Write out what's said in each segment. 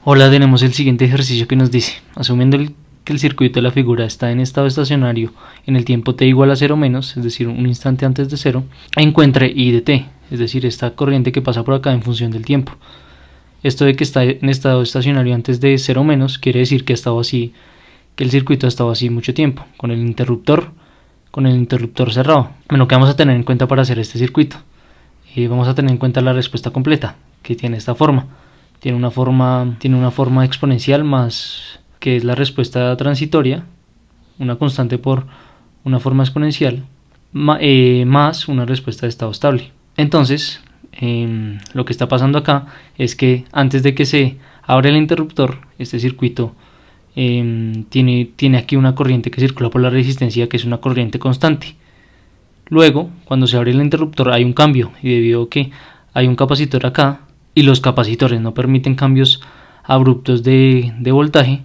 Hola, tenemos el siguiente ejercicio que nos dice, asumiendo que el circuito de la figura está en estado estacionario en el tiempo t igual a 0 menos, es decir, un instante antes de 0, encuentre I de t, es decir, esta corriente que pasa por acá en función del tiempo. Esto de que está en estado estacionario antes de 0 menos quiere decir que ha estado así, que el circuito ha estado así mucho tiempo, con el interruptor cerrado. Bueno, ¿qué vamos a tener en cuenta para hacer este circuito? Vamos a tener en cuenta la respuesta completa, que tiene esta forma. Tiene una forma exponencial más, que es la respuesta transitoria, una constante por una forma exponencial, más una respuesta de estado estable. Entonces, lo que está pasando acá es que antes de que se abra el interruptor, este circuito tiene aquí una corriente que circula por la resistencia, que es una corriente constante. Luego, cuando se abre el interruptor hay un cambio, y debido a que hay un capacitor acá, y los capacitores no permiten cambios abruptos de voltaje,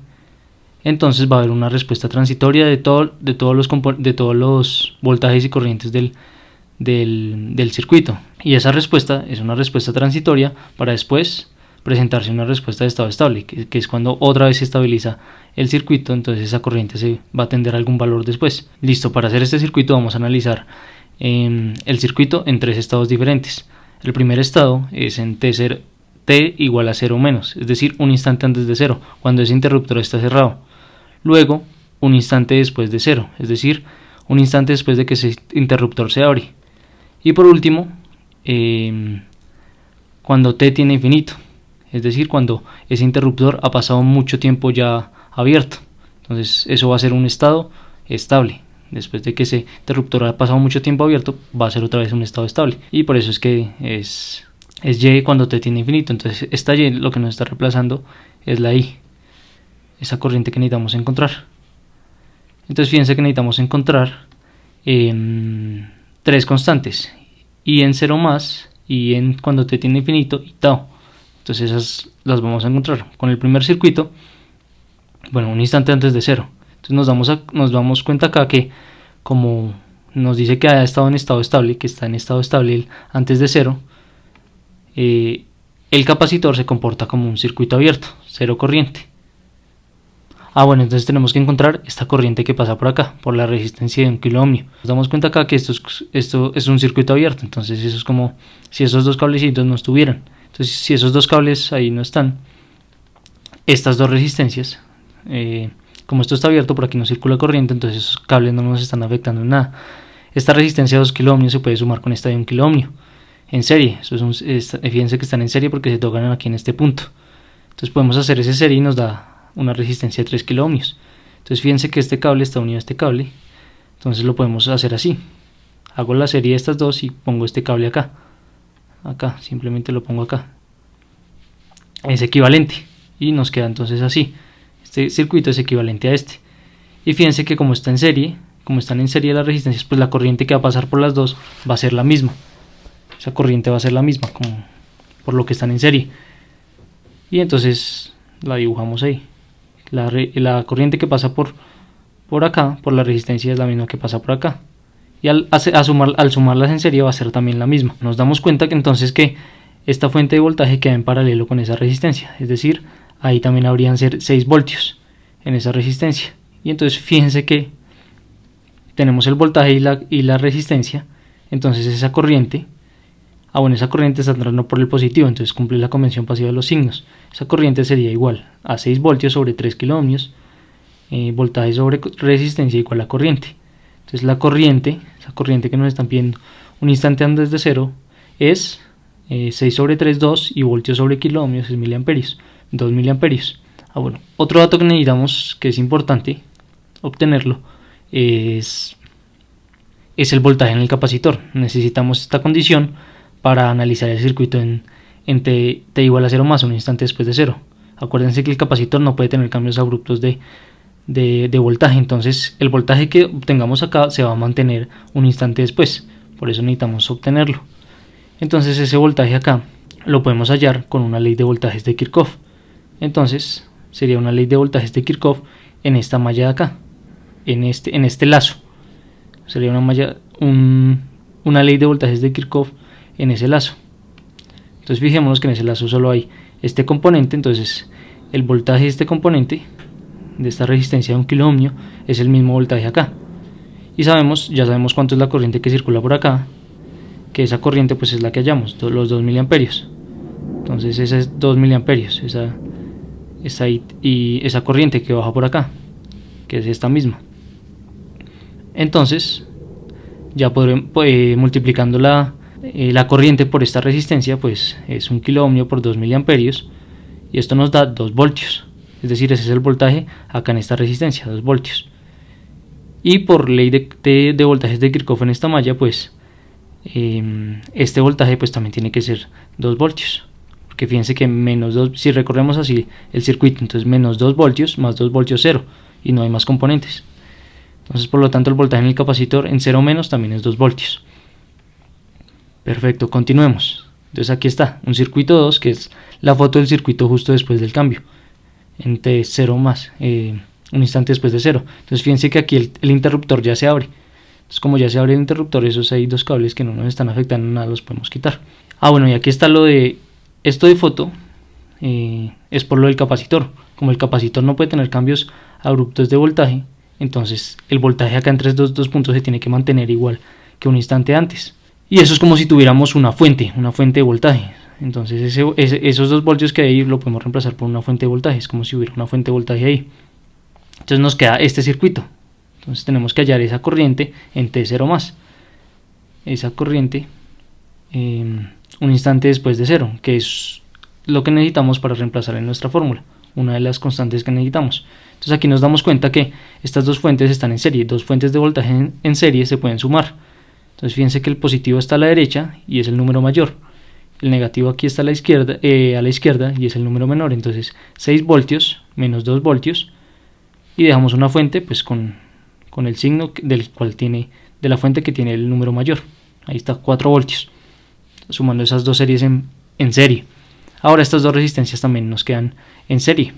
entonces va a haber una respuesta transitoria de todos los voltajes y corrientes del circuito, y esa respuesta es una respuesta transitoria para después presentarse una respuesta de estado estable, que es cuando otra vez se estabiliza el circuito, entonces esa corriente se va a tender a algún valor después. Listo, para hacer este circuito vamos a analizar el circuito en tres estados diferentes. El primer estado es en t igual a 0 menos, es decir, un instante antes de 0, cuando ese interruptor está cerrado. Luego, un instante después de 0, es decir, un instante después de que ese interruptor se abre. Y por último, cuando t tiene infinito, es decir, cuando ese interruptor ha pasado mucho tiempo ya abierto. Entonces eso va a ser un estado estable. Después de que ese interruptor ha pasado mucho tiempo abierto, va a ser otra vez un estado estable. Y por eso es que es Y cuando t tiene infinito. Entonces esta Y lo que nos está reemplazando es la I, esa corriente que necesitamos encontrar. Entonces fíjense que necesitamos encontrar tres constantes: I en 0 más, I en cuando t tiene infinito y tau. Entonces esas las vamos a encontrar con el primer circuito, bueno, un instante antes de 0. Entonces nos damos cuenta acá que, como nos dice que ha estado en estado estable, que está en estado estable antes de 0, el capacitor se comporta como un circuito abierto, cero corriente. Bueno, entonces tenemos que encontrar esta corriente que pasa por acá, por la resistencia de 1 kilo ohmio. Nos damos cuenta acá que esto es un circuito abierto, entonces eso es como si esos dos cablecitos no estuvieran. Entonces, si esos dos cables ahí no están, estas dos resistencias, como esto está abierto, por aquí no circula corriente, entonces esos cables no nos están afectando en nada. Esta resistencia de 2 kilo ohmios se puede sumar con esta de 1 kilo ohmio en serie. Fíjense que están en serie porque se tocan aquí en este punto. Entonces podemos hacer ese serie y nos da una resistencia de 3 kilo ohmios. Entonces fíjense que este cable está unido a este cable, entonces lo podemos hacer así. Hago la serie de estas dos y pongo este cable acá, simplemente lo pongo acá, es equivalente, y nos queda entonces así. Este circuito es equivalente a este, y fíjense que como están en serie las resistencias, pues la corriente que va a pasar por las dos va a ser la misma. Esa corriente va a ser la misma, como por lo que están en serie, y entonces la dibujamos ahí. La corriente que pasa por acá, por la resistencia, es la misma que pasa por acá, y al sumarlas en serie va a ser también la misma. Nos damos cuenta que entonces que esta fuente de voltaje queda en paralelo con esa resistencia, es decir, ahí también habrían ser 6 voltios en esa resistencia. Y entonces fíjense que tenemos el voltaje y la resistencia, entonces esa corriente está entrando por el positivo, entonces cumple la convención pasiva de los signos. Esa corriente sería igual a 6 voltios sobre 3 kilo ohmios, voltaje sobre resistencia igual a corriente. Entonces esa corriente que nos están pidiendo un instante antes de 0 es 6 sobre 3, 2, y voltios sobre kilo ohmios es miliamperios, 2 miliamperios. Bueno, otro dato que necesitamos, que es importante obtenerlo, es el voltaje en el capacitor. Necesitamos esta condición para analizar el circuito en t igual a 0 más, un instante después de 0. Acuérdense que el capacitor no puede tener cambios abruptos de voltaje, entonces el voltaje que obtengamos acá se va a mantener un instante después, por eso necesitamos obtenerlo. Entonces ese voltaje acá lo podemos hallar con una ley de voltajes de Kirchhoff. Entonces sería una ley de voltajes de Kirchhoff en esta malla de acá, en este lazo. Sería una ley de voltajes de Kirchhoff en ese lazo. Entonces fijémonos que en ese lazo solo hay este componente, entonces el voltaje de este componente, de esta resistencia de 1 kilo ohmio, es el mismo voltaje acá. Y ya sabemos cuánto es la corriente que circula por acá, que esa corriente pues es la que hallamos, los 2 miliamperios. Entonces esa es 2 miliamperios, y esa corriente que baja por acá, que es esta misma. Entonces ya multiplicando la corriente por esta resistencia, pues es 1 kilo ohmio por 2 miliamperios, y esto nos da 2 voltios, es decir, ese es el voltaje acá en esta resistencia, 2 voltios. Y por ley de voltajes de Kirchhoff en esta malla, pues este voltaje pues también tiene que ser 2 voltios, porque fíjense que menos 2, si recorremos así el circuito, entonces menos 2 voltios más 2 voltios 0, y no hay más componentes. Entonces por lo tanto el voltaje en el capacitor en 0 menos también es 2 voltios. Perfecto, continuemos. Entonces aquí está un circuito 2, que es la foto del circuito justo después del cambio, en T0 más, un instante después de 0. Entonces fíjense que aquí el interruptor ya se abre. Entonces como ya se abre el interruptor, esos hay 2 cables que no nos están afectando nada, los podemos quitar. Bueno, y aquí está lo de esto de foto, es por lo del capacitor. Como el capacitor no puede tener cambios abruptos de voltaje, entonces el voltaje acá entre estos dos puntos se tiene que mantener igual que un instante antes. Y eso es como si tuviéramos una fuente de voltaje. Entonces esos 2 voltios que hay ahí lo podemos reemplazar por una fuente de voltaje, es como si hubiera una fuente de voltaje ahí. Entonces nos queda este circuito. Entonces tenemos que hallar esa corriente en T0 más. Esa corriente un instante después de 0, que es lo que necesitamos para reemplazar en nuestra fórmula, una de las constantes que necesitamos. Entonces aquí nos damos cuenta que estas dos fuentes están en serie, 2 fuentes de voltaje en serie se pueden sumar. Entonces fíjense que el positivo está a la derecha y es el número mayor, el negativo aquí está a la izquierda y es el número menor. Entonces 6 voltios menos 2 voltios, y dejamos una fuente pues con el signo de la fuente que tiene el número mayor. Ahí está 4 voltios, sumando esas dos series en serie. Ahora estas dos resistencias también nos quedan en serie,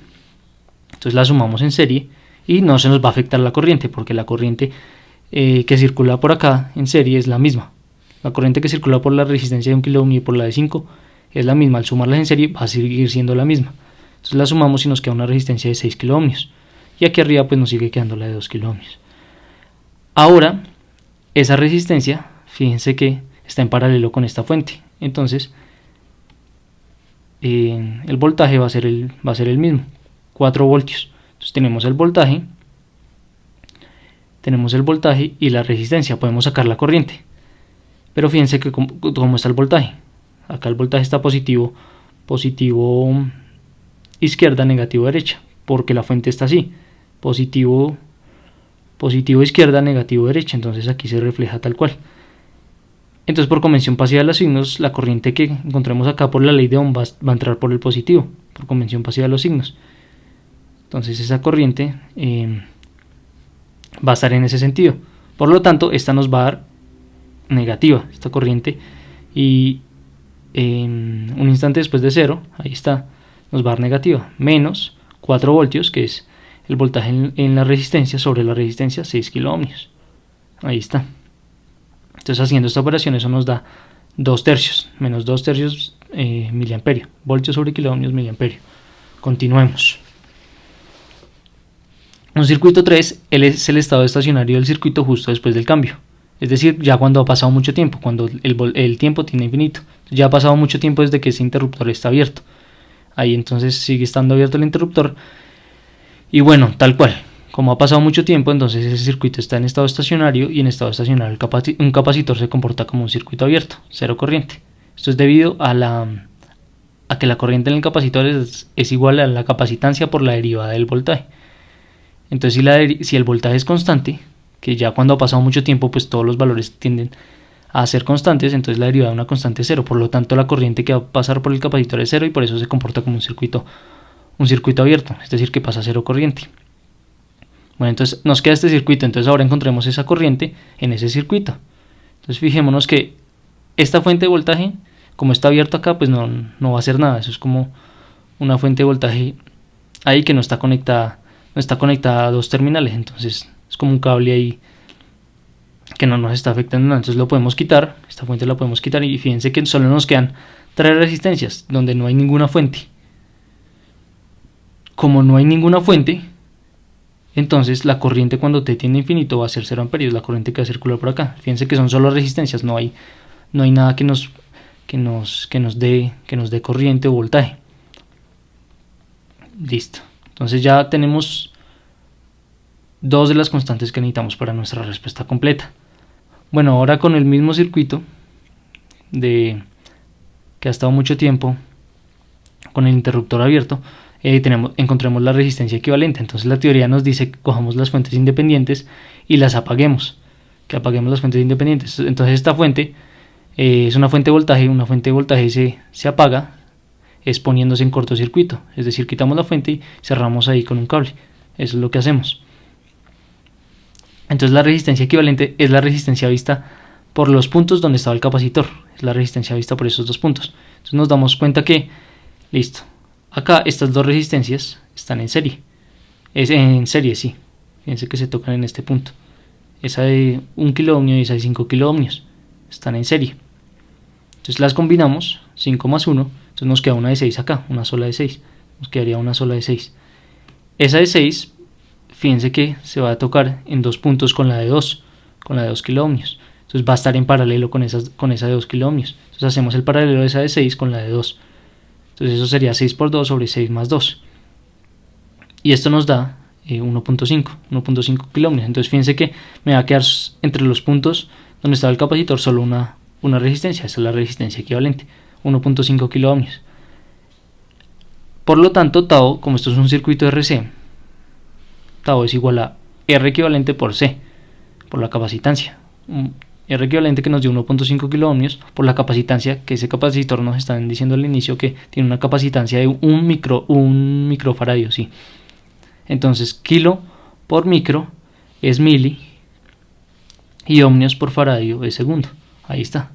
entonces las sumamos en serie y no se nos va a afectar la corriente, porque la corriente que circula por acá en serie es la misma. La corriente que circula por la resistencia de 1 kilo ohmio y por la de 5 es la misma. Al sumarlas en serie va a seguir siendo la misma. Entonces la sumamos y nos queda una resistencia de 6 kilo ohmios, y aquí arriba pues nos sigue quedando la de 2 kilo ohmios. Ahora esa resistencia, fíjense que está en paralelo con esta fuente, entonces el voltaje va a ser el mismo, 4 voltios. Entonces tenemos el voltaje y la resistencia, podemos sacar la corriente. Pero fíjense que cómo está el voltaje. Acá el voltaje está positivo izquierda, negativo derecha, porque la fuente está así, positivo izquierda, negativo derecha. Entonces aquí se refleja tal cual. Entonces por convención pasiva de los signos, la corriente que encontremos acá por la ley de Ohm va a entrar por el positivo, por convención pasiva de los signos. Entonces esa corriente va a estar en ese sentido. Por lo tanto, esta nos va a dar negativa, esta corriente, y un instante después de 0, ahí está, nos va a dar negativa, menos 4 voltios, que es el voltaje en la resistencia sobre la resistencia, 6 kilo ohmios. Ahí está. Entonces haciendo esta operación eso nos da 2 tercios, menos 2 tercios miliamperio, voltios sobre kilo ohmios miliamperio. Continuemos. Un circuito 3 es el estado estacionario del circuito justo después del cambio. Es decir, ya cuando ha pasado mucho tiempo, cuando el tiempo tiene infinito. Ya ha pasado mucho tiempo desde que ese interruptor está abierto. Ahí entonces sigue estando abierto el interruptor. Y bueno, tal cual, como ha pasado mucho tiempo, entonces ese circuito está en estado estacionario, y en estado estacionario un capacitor se comporta como un circuito abierto, cero corriente. Esto es debido a que la corriente en el capacitor es igual a la capacitancia por la derivada del voltaje. Entonces si el voltaje es constante, que ya cuando ha pasado mucho tiempo pues todos los valores tienden a ser constantes, entonces la derivada de una constante es 0, por lo tanto la corriente que va a pasar por el capacitor es 0, y por eso se comporta como un circuito abierto, es decir, que pasa 0 corriente. Bueno, entonces nos queda este circuito, entonces ahora encontremos esa corriente en ese circuito. Entonces fijémonos que esta fuente de voltaje, como está abierto acá, pues no va a hacer nada. Eso es como una fuente de voltaje ahí que no está conectada a dos terminales, entonces es como un cable ahí que no nos está afectando nada. Entonces lo podemos quitar, esta fuente la podemos quitar, y fíjense que solo nos quedan 3 resistencias donde no hay ninguna fuente. como no hay ninguna fuente, entonces la corriente cuando t tiende a infinito va a ser 0 amperios, la corriente que va a circular por acá. Fíjense que son solo resistencias, no hay nada que nos dé corriente o voltaje. Listo. Entonces ya tenemos dos de las constantes que necesitamos para nuestra respuesta completa. Bueno, ahora con el mismo circuito que ha estado mucho tiempo con el interruptor abierto, encontremos la resistencia equivalente. Entonces la teoría nos dice que cojamos las fuentes independientes y las apaguemos, que apaguemos las fuentes independientes. Entonces esta fuente es una fuente de voltaje, se apaga exponiéndose en cortocircuito, es decir, quitamos la fuente y cerramos ahí con un cable. Eso es lo que hacemos. Entonces la resistencia equivalente es la resistencia vista por los puntos donde estaba el capacitor, es la resistencia vista por esos dos puntos. Entonces nos damos cuenta que, listo, acá estas dos resistencias están en serie, sí, fíjense que se tocan en este punto, esa de 1 kΩ y esa de 5 kΩ están en serie. Entonces las combinamos, 5 más 1, entonces nos queda una de 6 acá, una sola de 6, nos quedaría una sola de 6. Esa de 6, fíjense que se va a tocar en dos puntos con la de 2 kΩ, entonces va a estar en paralelo con esa de 2 kΩ. Entonces hacemos el paralelo de esa de 6 con la de 2, entonces eso sería 6 por 2 sobre 6 más 2, y esto nos da 1.5 kΩ. Entonces fíjense que me va a quedar entre los puntos donde estaba el capacitor solo una resistencia, esa es la resistencia equivalente, 1.5 kΩ. Por lo tanto, Tau, como esto es un circuito RC, Tau es igual a R equivalente por C, por la capacitancia. R equivalente que nos dio 1.5 kΩ por la capacitancia, que ese capacitor nos están diciendo al inicio que tiene una capacitancia de un microfaradio, sí. Entonces, kilo por micro es mili y ohmios por faradio es segundo. Ahí está.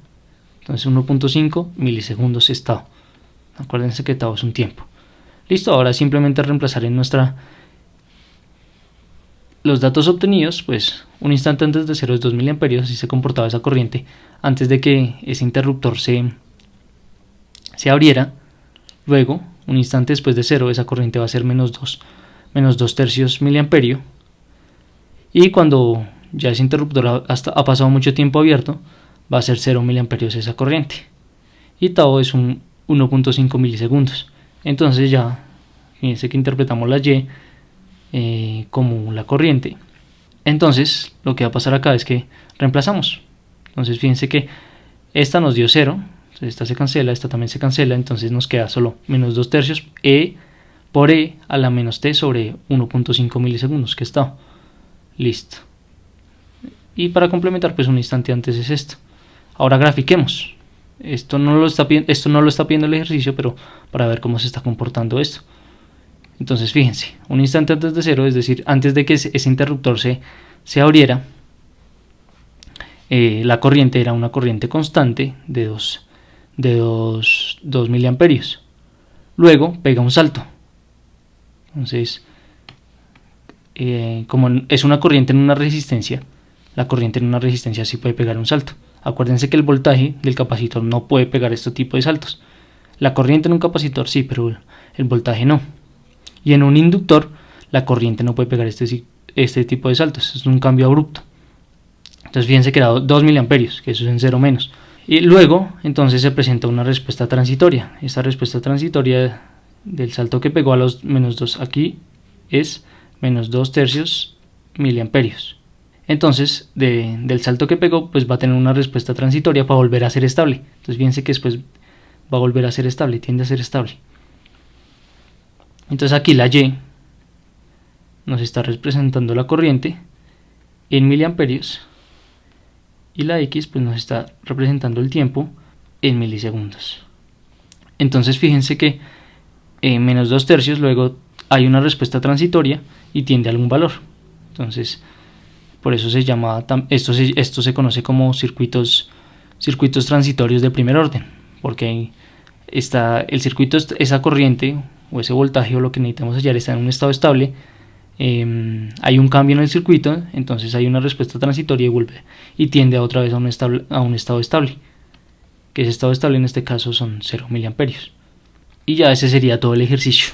Entonces 1.5 milisegundos es Tau. Acuérdense que Tau es un tiempo. Listo, ahora simplemente reemplazar en los datos obtenidos, pues un instante antes de 0 es 2 mA, así se comportaba esa corriente antes de que ese interruptor se abriera. Luego, un instante después de 0, esa corriente va a ser menos 2 tercios miliamperio. Y cuando ya ese interruptor ha pasado mucho tiempo abierto, va a ser 0 miliamperios esa corriente. Y Tau es 1.5 milisegundos. Entonces ya, fíjense que interpretamos la Y como la corriente. Entonces lo que va a pasar acá es que reemplazamos. Entonces fíjense que esta nos dio 0, entonces esta se cancela, esta también se cancela, entonces nos queda solo menos 2 tercios E por E a la menos T sobre 1.5 milisegundos, que está listo. Y para complementar, pues un instante antes es esto. Ahora grafiquemos. Esto no lo está pidiendo el ejercicio, pero para ver cómo se está comportando esto. Entonces fíjense, un instante antes de 0, es decir, antes de que ese interruptor se abriera, la corriente era una corriente constante de 2 miliamperios. Luego pega un salto. Entonces, como es una corriente en una resistencia, la corriente en una resistencia sí puede pegar un salto. Acuérdense que el voltaje del capacitor no puede pegar este tipo de saltos. La corriente en un capacitor sí, pero el voltaje no. Y en un inductor, la corriente no puede pegar este tipo de saltos. Es un cambio abrupto. Entonces fíjense que era 2 miliamperios, que eso es en 0 menos. Y luego, entonces se presenta una respuesta transitoria. Esta respuesta transitoria del salto que pegó a los menos 2 aquí es menos 2 tercios miliamperios. Entonces, del salto que pegó, pues va a tener una respuesta transitoria para volver a ser estable. Entonces fíjense que después va a volver a ser estable, tiende a ser estable. Entonces aquí la Y nos está representando la corriente en miliamperios y la X pues nos está representando el tiempo en milisegundos. Entonces fíjense que menos 2 tercios, luego hay una respuesta transitoria y tiende a algún valor. Entonces por eso se llama, esto se conoce como circuitos transitorios de primer orden, porque está el circuito, esa corriente o ese voltaje o lo que necesitamos hallar está en un estado estable, hay un cambio en el circuito, entonces hay una respuesta transitoria y vuelve y tiende otra vez a un estado estable, que ese estado estable en este caso son 0 miliamperios. Y ya ese sería todo el ejercicio.